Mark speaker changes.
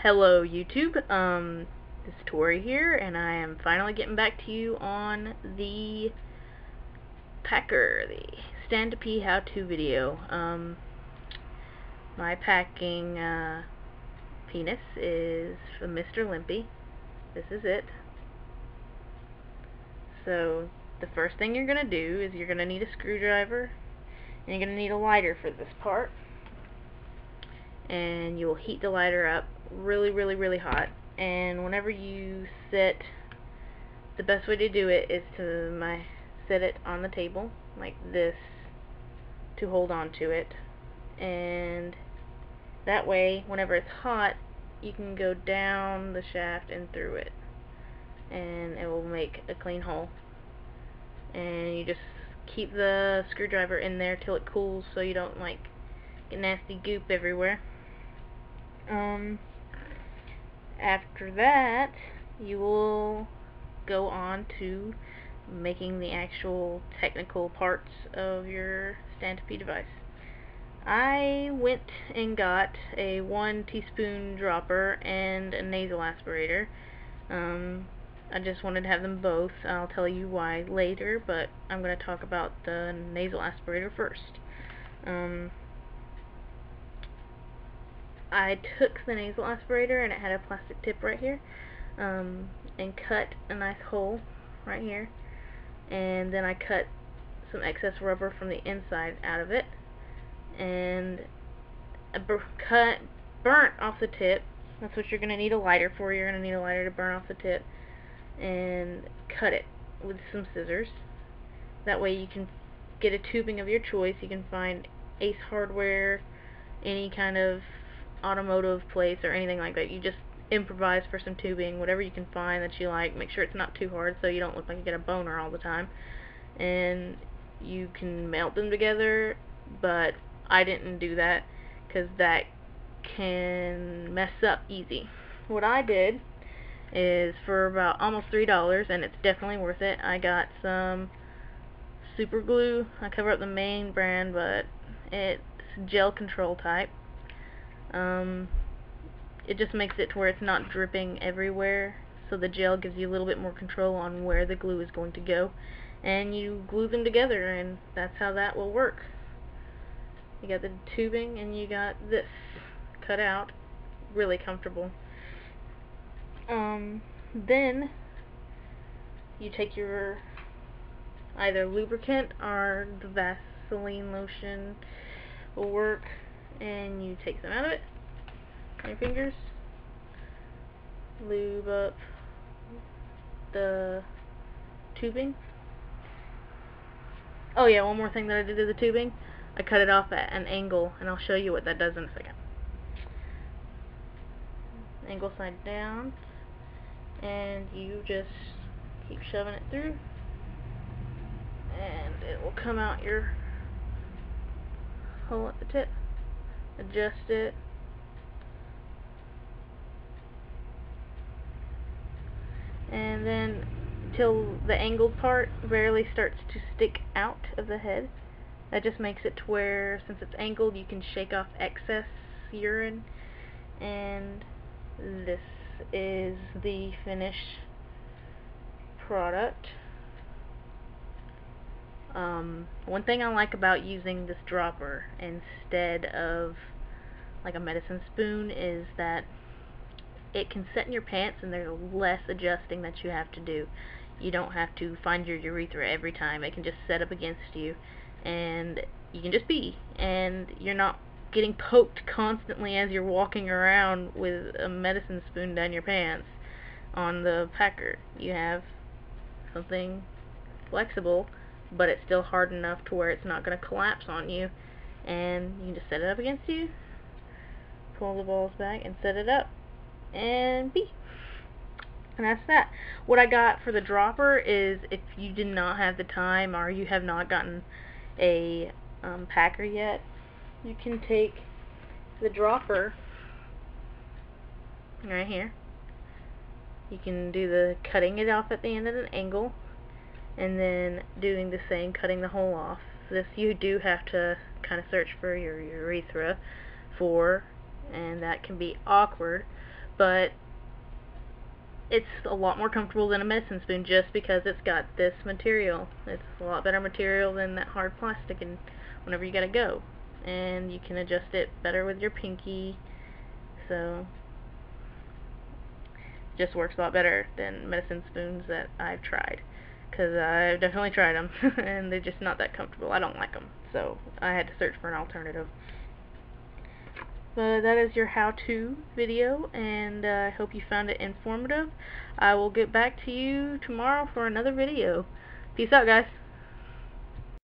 Speaker 1: Hello YouTube, this is Tori here, and I am finally getting back to you on the packer, the STP how-to video. My packing penis is from Mr. Limpy. This is it. So the first thing you're going to do is you're going to need a screwdriver, and you're going to need a lighter for this part. And you'll heat the lighter up really hot, and whenever you set, the best way to do it is to set it on the table like this to hold on to it, and that way whenever it's hot you can go down the shaft and through it, and it will make a clean hole. And you just keep the screwdriver in there till it cools so you don't get nasty goop everywhere. After that, you will go on to making the actual technical parts of your STP device. I went and got a 1 teaspoon dropper and a nasal aspirator. I just wanted to have them both. I'll tell you why later, but I'm going to talk about the nasal aspirator first. I took the nasal aspirator, and it had a plastic tip right here, and cut a nice hole right here, and then I cut some excess rubber from the inside out of it, and I burnt off the tip. That's what you're going to need a lighter for. You're going to need a lighter to burn off the tip, and cut it with some scissors. That way you can get a tubing of your choice. You can find Ace Hardware, any kind of automotive place or anything like that. You just improvise for some tubing, whatever you can find that you like. Make sure it's not too hard so you don't look like you get a boner all the time. And you can melt them together, but I didn't do that because that can mess up easy. What I did is, for about almost $3, and it's definitely worth it, I got some super glue. I cover up the main brand, but it's gel control type. It just makes it to where it's not dripping everywhere, so the gel gives you a little bit more control on where the glue is going to go, and you glue them together, and that's how that will work. You got the tubing and you got this cut out, really comfortable. Then you take your either lubricant or the Vaseline lotion will work, and you take some out of it on your fingers, lube up the tubing. Oh yeah, one more thing that I did to the tubing, I cut it off at an angle, and I'll show you what that does in a second. Angle side down, and you just keep shoving it through, and it will come out your hole at the tip. Adjust it, and then till the angled part barely starts to stick out of the head. That just makes it to where, since it's angled, you can shake off excess urine. And this is the finished product. One thing I like about using this dropper instead of like a medicine spoon is that it can set in your pants, and there's less adjusting that you have to do. You don't have to find your urethra every time. It can just set up against you, and you can just be, and you're not getting poked constantly as you're walking around with a medicine spoon down your pants on the packer. You have something flexible, but it's still hard enough to where it's not going to collapse on you, and you can just set it up against you, pull the balls back and set it up, and pee. And that's that. What I got for the dropper is, if you did not have the time, or you have not gotten a packer yet, you can take the dropper right here. You can do the cutting it off at the end at an angle, and then doing the same, cutting the hole off. This you do have to kind of search for your urethra for, and that can be awkward, but it's a lot more comfortable than a medicine spoon just because it's got this material. It's a lot better material than that hard plastic, and whenever you gotta go. And you can adjust it better with your pinky, so it just works a lot better than medicine spoons that I've tried. Because I've definitely tried them, and they're just not that comfortable. I don't like them, so I had to search for an alternative. But that is your how-to video, and I hope you found it informative. I will get back to you tomorrow for another video. Peace out, guys.